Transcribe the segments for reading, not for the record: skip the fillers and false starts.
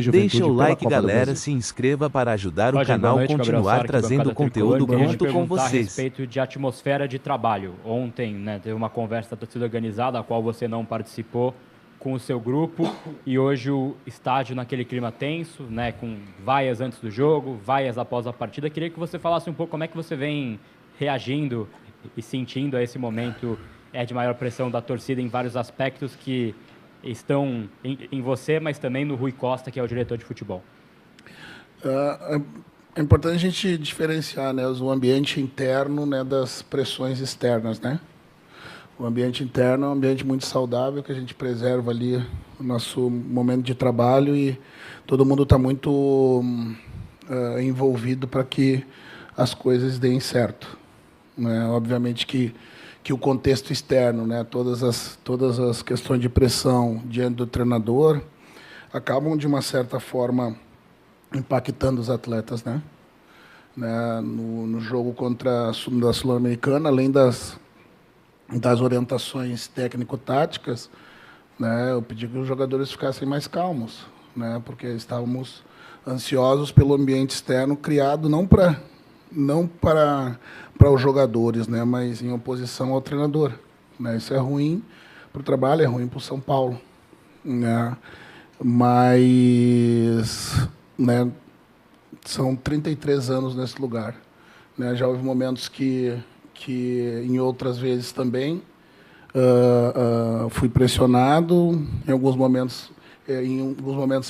Juventude Deixa o pela like, Copa do galera, Brasil. se inscreva para ajudar o Roger, boa canal noite, Gabriel continuar Sark, trazendo bancada conteúdo Tricolor. Queria te junto com perguntar a vocês. respeito de atmosfera de trabalho. Ontem, né, teve uma conversa da torcida organizada, a qual você não participou, com o seu grupo, e hoje o estádio naquele clima tenso, né, com vaias antes do jogo, vaias após a partida. Queria que você falasse um pouco como é que você vem reagindo e sentindo a esse momento de maior pressão da torcida em vários aspectos que estão em você, mas também no Rui Costa, que é o diretor de futebol. É importante a gente diferenciar, né, o ambiente interno, né, das pressões externas, né? O ambiente interno é um ambiente muito saudável, que a gente preserva ali o nosso momento de trabalho e todo mundo está muito envolvido para que as coisas deem certo, né? Obviamente que o contexto externo, né, todas as questões de pressão diante do treinador acabam, de uma certa forma, impactando os atletas, né? No jogo contra a Sul-Americana, além das orientações técnico-táticas, né, eu pedi que os jogadores ficassem mais calmos, né, porque estávamos ansiosos pelo ambiente externo criado não para os jogadores, né, mas em oposição ao treinador, né. Isso é ruim para o trabalho, é ruim para o São Paulo, né, mas, né, são 33 anos nesse lugar, né. Já houve momentos que em outras vezes também fui pressionado, em alguns momentos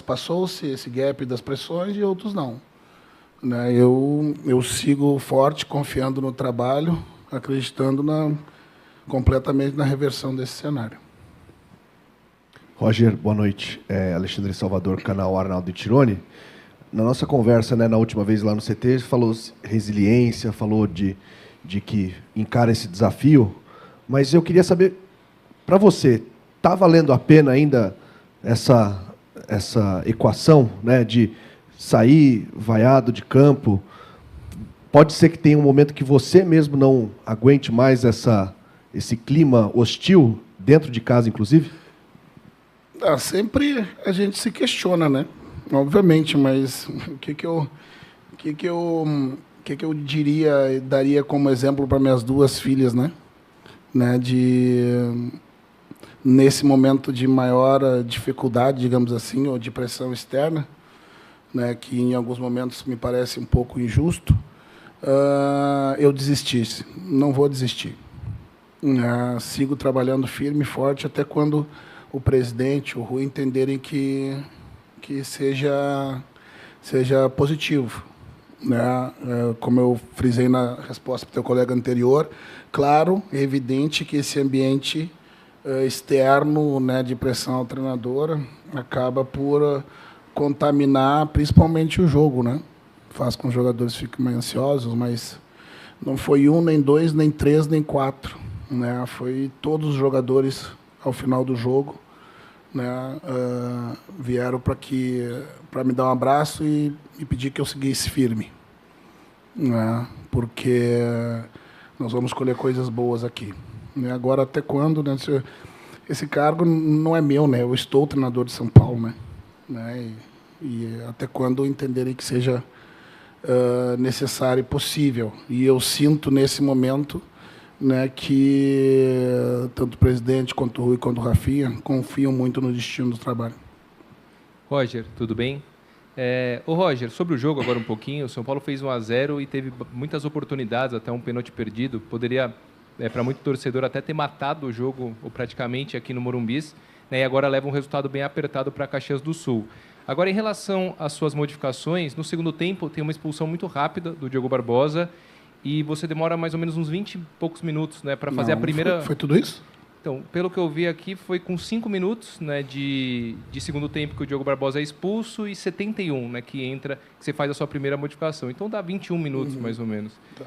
passou-se esse gap das pressões e outros não, né? Eu sigo forte, confiando no trabalho, acreditando completamente na reversão desse cenário. Roger, boa noite. Alexandre Salvador, canal Arnaldo Tironi. Na nossa conversa, né, na última vez lá no CT, falou resiliência, falou de que encara esse desafio, mas eu queria saber, para você, está valendo a pena ainda essa equação, né, de sair vaiado de campo? Pode ser que tenha um momento que você mesmo não aguente mais esse clima hostil, dentro de casa, inclusive? Sempre a gente se questiona, né? Obviamente, mas o que eu diria, daria como exemplo para minhas duas filhas, né? Nesse momento de maior dificuldade, digamos assim, ou de pressão externa, né, que em alguns momentos me parece um pouco injusto, eu desistisse. Não vou desistir. Sigo trabalhando firme e forte até quando o presidente, o Rui, entenderem que seja positivo, né? Como eu frisei na resposta para o teu colega anterior, claro, é evidente que esse ambiente externo, né, de pressão ao treinador acaba por contaminar principalmente o jogo, né? Faz com que os jogadores fiquem mais ansiosos, mas não foi um, nem dois, nem três, nem quatro, né? Foi todos os jogadores ao final do jogo, né, vieram para me dar um abraço e pedir que eu seguisse firme, né, porque nós vamos colher coisas boas aqui. E agora, até quando, né, esse cargo não é meu, né, eu estou treinador de São Paulo, né, e até quando entenderem que seja necessário e possível. E eu sinto nesse momento, né, que tanto o presidente quanto o Rui quanto o Rafinha confiam muito no destino do trabalho. Roger, tudo bem? Ô Roger, sobre o jogo agora um pouquinho, o São Paulo fez 1-0 e teve muitas oportunidades, até um pênalti perdido. Poderia, para muito torcedor, até ter matado o jogo, ou praticamente, aqui no Morumbis, né, e agora leva um resultado bem apertado para Caxias do Sul. Agora, em relação às suas modificações, no segundo tempo tem uma expulsão muito rápida do Diogo Barbosa, e você demora mais ou menos uns 20 e poucos minutos, né, para fazer a primeira... Foi tudo isso? Então, pelo que eu vi aqui, foi com 5 minutos, né, de segundo tempo que o Diogo Barbosa é expulso e 71, né, que você faz a sua primeira modificação. Então, dá 21 minutos, mais ou menos. Tá.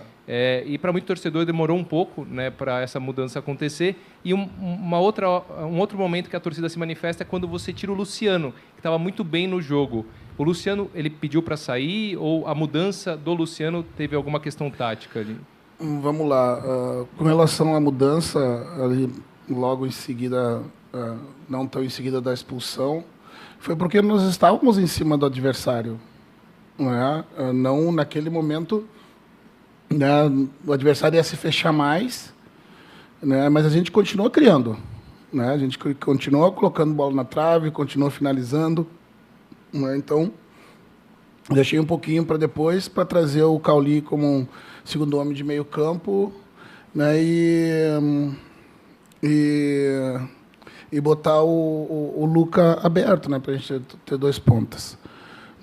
E para muito torcedor demorou um pouco, né, para essa mudança acontecer. E um outro momento que a torcida se manifesta é quando você tira o Luciano, que estava muito bem no jogo. O Luciano, ele pediu para sair ou a mudança do Luciano teve alguma questão tática ali? Vamos lá. Com relação à mudança, ali, logo em seguida, não tão em seguida da expulsão, Foi porque nós estávamos em cima do adversário. Não naquele momento, né, o adversário ia se fechar mais, né, mas a gente continuou criando. Né, a gente continuou colocando bola na trave, continuou finalizando. Né, então, deixei um pouquinho para depois, para trazer o Cauli como um segundo homem de meio campo, né, e botar o Luca aberto, né, para a gente ter 2 pontas.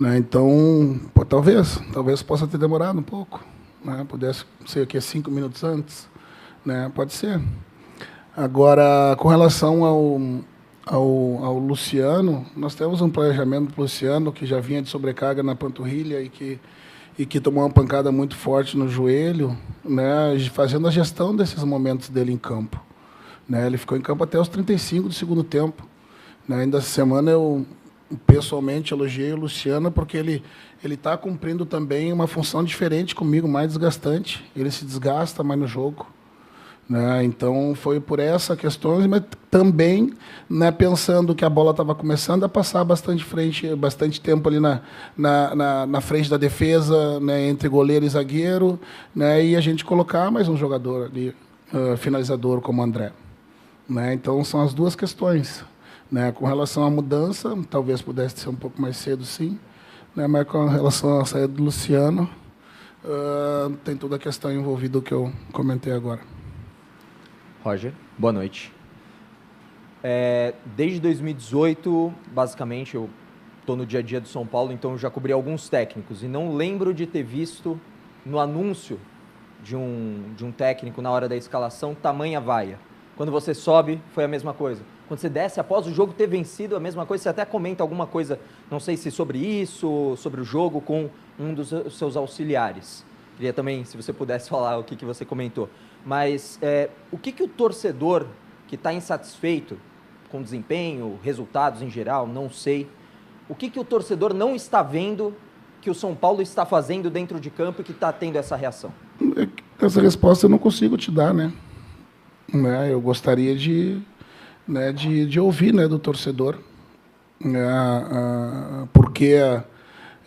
Né, então, talvez possa ter demorado um pouco. Né, pudesse ser aqui 5 minutos antes. Né, pode ser. Agora, com relação ao Luciano, nós temos um planejamento para o Luciano, que já vinha de sobrecarga na panturrilha e que tomou uma pancada muito forte no joelho, né, fazendo a gestão desses momentos dele em campo. Né, ele ficou em campo até os 35 do segundo tempo. Né, ainda essa semana eu pessoalmente elogiei o Luciano porque ele está cumprindo também uma função diferente comigo, mais desgastante. Ele se desgasta mais no jogo. Né, então foi por essa questão, mas também, né, pensando que a bola estava começando a passar bastante tempo ali na frente da defesa, né, entre goleiro e zagueiro, né, e a gente colocar mais um jogador ali, finalizador como o André. Né, então são as 2 questões. Né, com relação à mudança, talvez pudesse ser um pouco mais cedo, sim, né, mas com relação à saída do Luciano, tem toda a questão envolvida que eu comentei agora. Roger, boa noite. Desde 2018, basicamente, eu estou no dia a dia do São Paulo, então eu já cobri alguns técnicos e não lembro de ter visto no anúncio de um técnico na hora da escalação tamanha vaia. Quando você sobe, foi a mesma coisa. Quando você desce, após o jogo ter vencido, a mesma coisa. Você até comenta alguma coisa, não sei se sobre isso, sobre o jogo, com um dos seus auxiliares. Queria também, se você pudesse falar o que você comentou. Mas o que o torcedor que está insatisfeito com o desempenho, resultados em geral, não sei, o que o torcedor não está vendo que o São Paulo está fazendo dentro de campo e que está tendo essa reação? Essa resposta eu não consigo te dar, né? Eu gostaria de ouvir, né, do torcedor, porque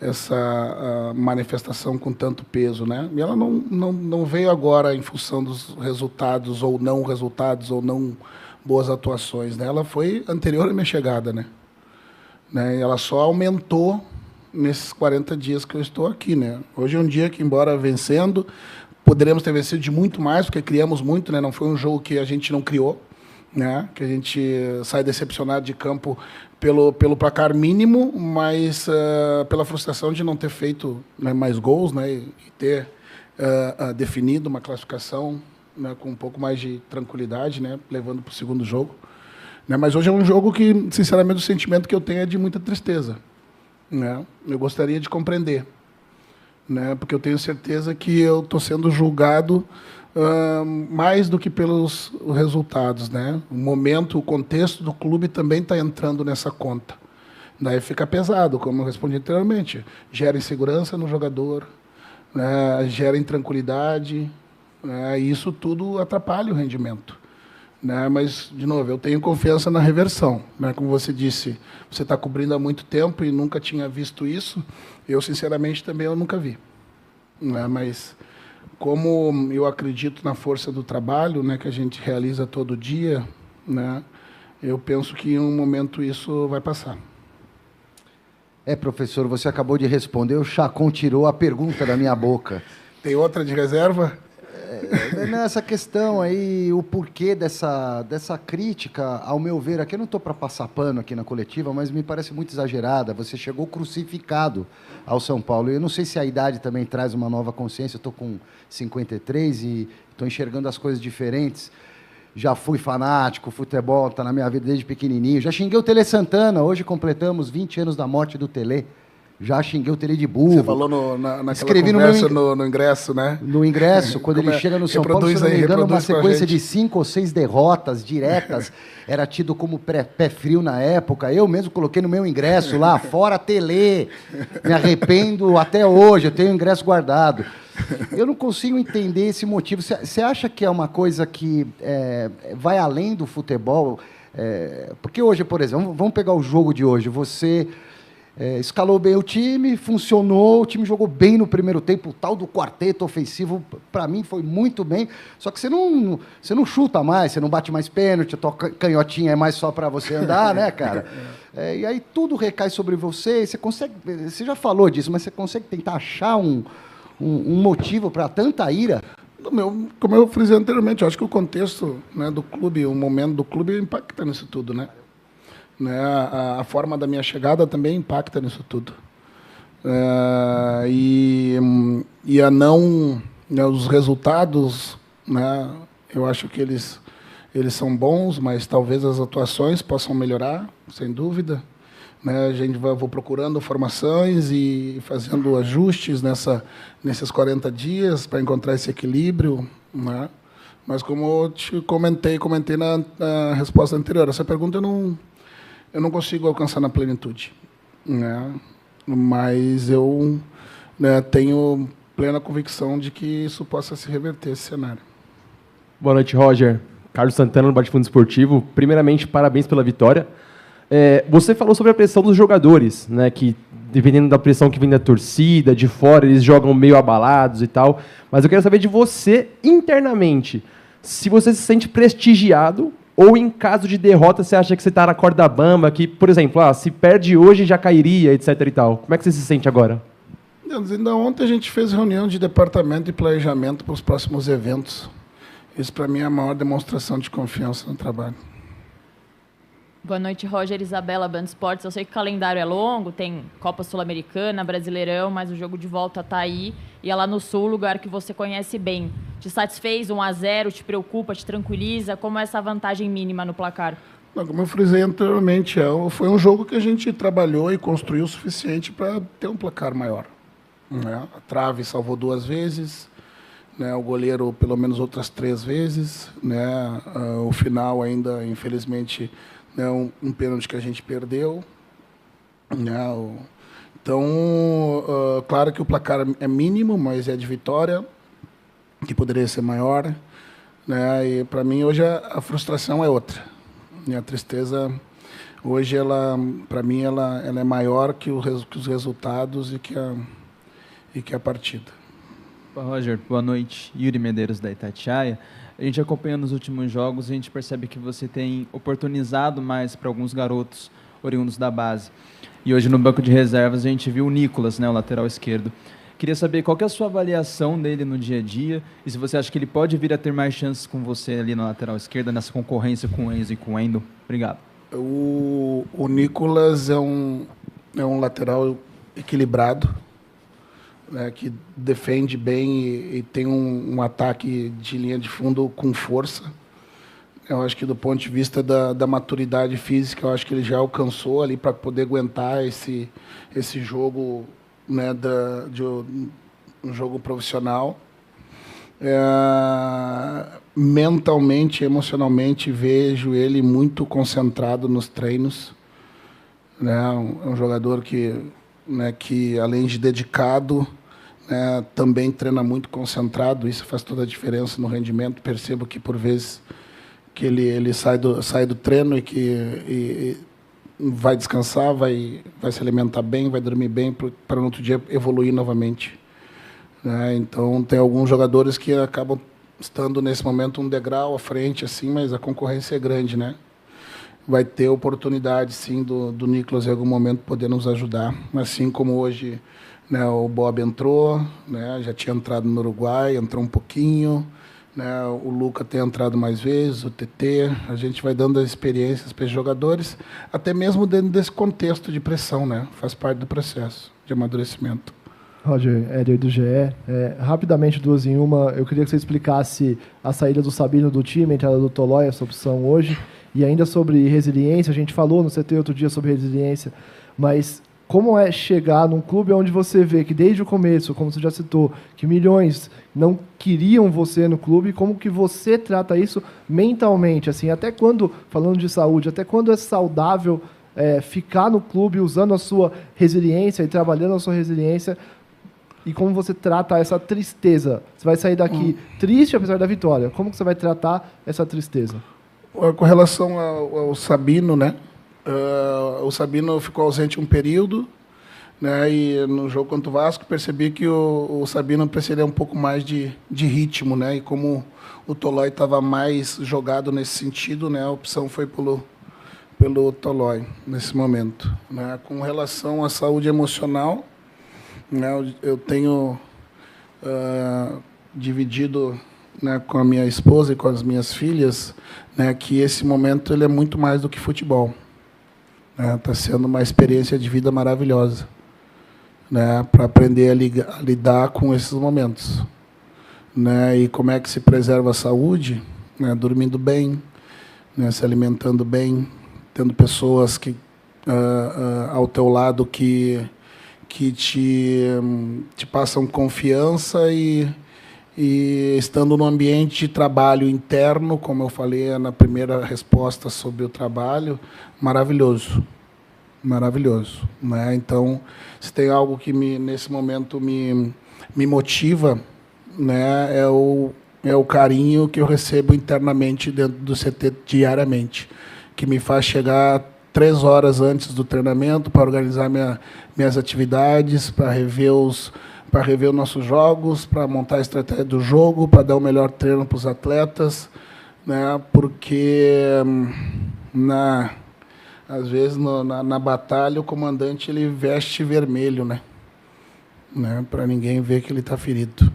essa manifestação com tanto peso, né? E ela não veio agora em função dos resultados ou não boas atuações, né? Ela foi anterior à minha chegada, né? Ela só aumentou nesses 40 dias que eu estou aqui, né? Hoje é um dia que, embora vencendo, poderíamos ter vencido de muito mais, porque criamos muito, né? Não foi um jogo que a gente não criou, né? Que a gente sai decepcionado de campo pelo placar mínimo, mas pela frustração de não ter feito, né, mais gols, né? E ter definido uma classificação, né, com um pouco mais de tranquilidade, né? Levando para o segundo jogo. Né? Mas hoje é um jogo que, sinceramente, o sentimento que eu tenho é de muita tristeza. Né? Eu gostaria de compreender, né? Porque eu tenho certeza que eu estou sendo julgado mais do que pelos resultados, né? O momento, o contexto do clube também está entrando nessa conta. Daí fica pesado, como eu respondi anteriormente. Gera insegurança no jogador, né? Gera intranquilidade, né? E isso tudo atrapalha o rendimento. Né? Mas, de novo, eu tenho confiança na reversão. Né? Como você disse, você está cobrindo há muito tempo e nunca tinha visto isso. Eu, sinceramente, também eu nunca vi. Né? Mas, como eu acredito na força do trabalho, né, que a gente realiza todo dia, né, eu penso que em um momento isso vai passar. Professor, você acabou de responder, o Chacon tirou a pergunta da minha boca. Tem outra de reserva? Nessa questão aí, o porquê dessa crítica, ao meu ver, aqui eu não estou para passar pano aqui na coletiva, mas me parece muito exagerada. Você chegou crucificado ao São Paulo. Eu não sei se a idade também traz uma nova consciência. Eu estou com 53 e estou enxergando as coisas diferentes. Já fui fanático, futebol está na minha vida desde pequenininho. Já xinguei o Tele Santana. Hoje completamos 20 anos da morte do Tele. Já xinguei o Tele de burro. Você falou naquela conversa no ingresso, né? No ingresso, quando ele chega no São Paulo, se não me engano, uma sequência de 5 ou 6 derrotas diretas. Era tido como pé frio na época. Eu mesmo coloquei no meu ingresso lá, fora Tele. Me arrependo até hoje, eu tenho o ingresso guardado. Eu não consigo entender esse motivo. Você acha que é uma coisa que vai além do futebol? Porque hoje, por exemplo, vamos pegar o jogo de hoje. Você escalou bem o time, funcionou, o time jogou bem no primeiro tempo, o tal do quarteto ofensivo, para mim, foi muito bem. Só que você não chuta mais, você não bate mais pênalti, a tua canhotinha é mais só para você andar, né, cara? E aí tudo recai sobre você, você já falou disso, mas você consegue tentar achar um motivo para tanta ira? Como eu frisei anteriormente, eu acho que o contexto, né, do clube, o momento do clube impacta nisso tudo, né? A forma da minha chegada também impacta nisso tudo. E os resultados, né, eu acho que eles são bons, mas talvez as atuações possam melhorar, sem dúvida. Né, a gente vou procurando formações e fazendo ajustes nesses 40 dias para encontrar esse equilíbrio. Né? Mas como eu te comentei na resposta anterior, essa pergunta eu não consigo alcançar na plenitude. Né? Mas eu, né, tenho plena convicção de que isso possa se reverter, esse cenário. Boa noite, Roger. Carlos Santana, no Bate-Fundo Esportivo. Primeiramente, parabéns pela vitória. Você falou sobre a pressão dos jogadores, né, que dependendo da pressão que vem da torcida, de fora, eles jogam meio abalados e tal. Mas eu quero saber de você, internamente, se você se sente prestigiado ou, em caso de derrota, você acha que você está na corda bamba, que, por exemplo, se perde hoje já cairia, etc. e tal. Como é que você se sente agora? Ainda ontem a gente fez reunião de departamento de planejamento para os próximos eventos. Isso, para mim, é a maior demonstração de confiança no trabalho. Boa noite, Roger, Isabela, Band Esportes. Eu sei que o calendário é longo, tem Copa Sul-Americana, Brasileirão, mas o jogo de volta está aí. E é lá no Sul, lugar que você conhece bem. Te satisfez? 1-0, te preocupa, te tranquiliza? Como é essa vantagem mínima no placar? Não, como eu frisei anteriormente, foi um jogo que a gente trabalhou e construiu o suficiente para ter um placar maior. Né? A trave salvou 2 vezes, né? O goleiro pelo menos outras 3 vezes. Né? O final ainda, infelizmente, né, um pênalti que a gente perdeu. Né? Então, claro que o placar é mínimo, mas é de vitória, que poderia ser maior. Né? E, para mim, hoje a frustração é outra. E a tristeza, hoje, para mim, ela é maior que os resultados e que a partida. Roger, boa noite. Yuri Medeiros, da Itatiaia. A gente acompanhando os últimos jogos, a gente percebe que você tem oportunizado mais para alguns garotos oriundos da base. E hoje no banco de reservas a gente viu o Nicolas, né, o lateral esquerdo. Queria saber qual que é a sua avaliação dele no dia a dia e se você acha que ele pode vir a ter mais chances com você ali na lateral esquerda, nessa concorrência com o Enzo e com o Endo. Obrigado. O Nicolas é um lateral equilibrado, né, que defende bem e tem um ataque de linha de fundo com força. Eu acho que do ponto de vista da maturidade física, eu acho que ele já alcançou ali para poder aguentar esse jogo, né, de um jogo profissional. Mentalmente, emocionalmente, vejo ele muito concentrado nos treinos. Né, é um jogador que além de dedicado, também treina muito concentrado. Isso faz toda a diferença no rendimento. Percebo que, por vezes, que ele sai do treino e vai descansar, vai se alimentar bem, vai dormir bem, para no outro dia evoluir novamente. Então, tem alguns jogadores que acabam estando, nesse momento, um degrau à frente, assim, mas a concorrência é grande, né? Vai ter oportunidade, sim, do Nicolas, em algum momento, poder nos ajudar. Assim como hoje, né, o Bob entrou, né, já tinha entrado no Uruguai, entrou um pouquinho, né, o Luca tem entrado mais vezes, o TT. A gente vai dando as experiências para os jogadores, até mesmo dentro desse contexto de pressão, né? Faz parte do processo de amadurecimento. Roger, Éder do GE. Rapidamente, 2 em 1, eu queria que você explicasse a saída do Sabino do time, a entrada do Tolói, essa opção hoje, e ainda sobre resiliência. A gente falou no CT outro dia sobre resiliência, mas como é chegar num clube onde você vê que desde o começo, como você já citou, que milhões não queriam você no clube, como que você trata isso mentalmente? Assim, até quando, falando de saúde, até quando é saudável ficar no clube usando a sua resiliência e trabalhando a sua resiliência? E como você trata essa tristeza? Você vai sair daqui triste apesar da vitória. Como que você vai tratar essa tristeza? Com relação ao Sabino, né? O Sabino ficou ausente um período, né? E no jogo contra o Vasco percebi que o Sabino precisaria um pouco mais de ritmo, né? E como o Tolói estava mais jogado nesse sentido, né? A opção foi pelo Tolói nesse momento, né? Com relação à saúde emocional, né? Eu tenho dividido, né, com a minha esposa e com as minhas filhas, né, que esse momento ele é muito mais do que futebol. Está sendo uma experiência de vida maravilhosa, né, para aprender a lidar com esses momentos, né, e como é que se preserva a saúde, né, dormindo bem, né, se alimentando bem, tendo pessoas que ao teu lado que te passam confiança e estando no ambiente de trabalho interno, como eu falei na primeira resposta sobre o trabalho, maravilhoso, maravilhoso, né? Então, se tem algo que nesse momento me motiva, né, é o carinho que eu recebo internamente dentro do CT diariamente, que me faz chegar 3 horas antes do treinamento para organizar minhas atividades, para rever os nossos jogos, para montar a estratégia do jogo, para dar o melhor treino para os atletas, né? Porque às vezes na batalha o comandante ele veste vermelho, né? Para ninguém ver que ele está ferido.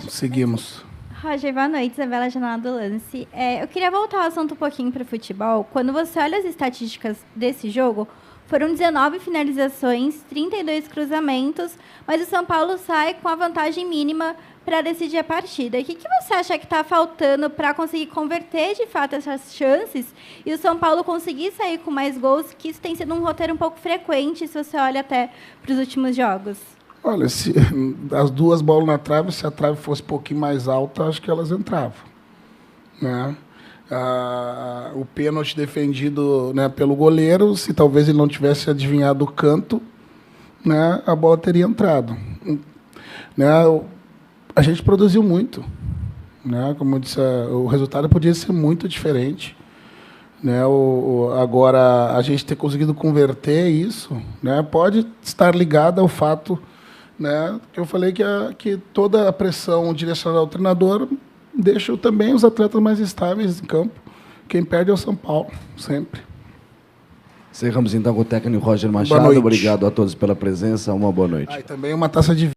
Seguimos. Roger, boa noite, Isabela Janela do Lance. Eu queria voltar o assunto um pouquinho para o futebol. Quando você olha as estatísticas desse jogo, foram 19 finalizações, 32 cruzamentos, mas o São Paulo sai com a vantagem mínima para decidir a partida. E o que você acha que está faltando para conseguir converter, de fato, essas chances e o São Paulo conseguir sair com mais gols, que isso tem sido um roteiro um pouco frequente, se você olha até para os últimos jogos? Olha, se as 2 bolas na trave, se a trave fosse um pouquinho mais alta, acho que elas entravam, né? O pênalti defendido, né, pelo goleiro, se talvez ele não tivesse adivinhado o canto, né, a bola teria entrado, né? A gente produziu muito, né? Como eu disse, o resultado podia ser muito diferente, né? Agora a gente ter conseguido converter isso, né, pode estar ligado ao fato, né, que eu falei que toda a pressão direcionada ao treinador deixa também os atletas mais estáveis em campo. Quem perde é o São Paulo, sempre. Encerramos então com o técnico Roger Machado. Obrigado a todos pela presença. Uma boa noite. E também uma taça de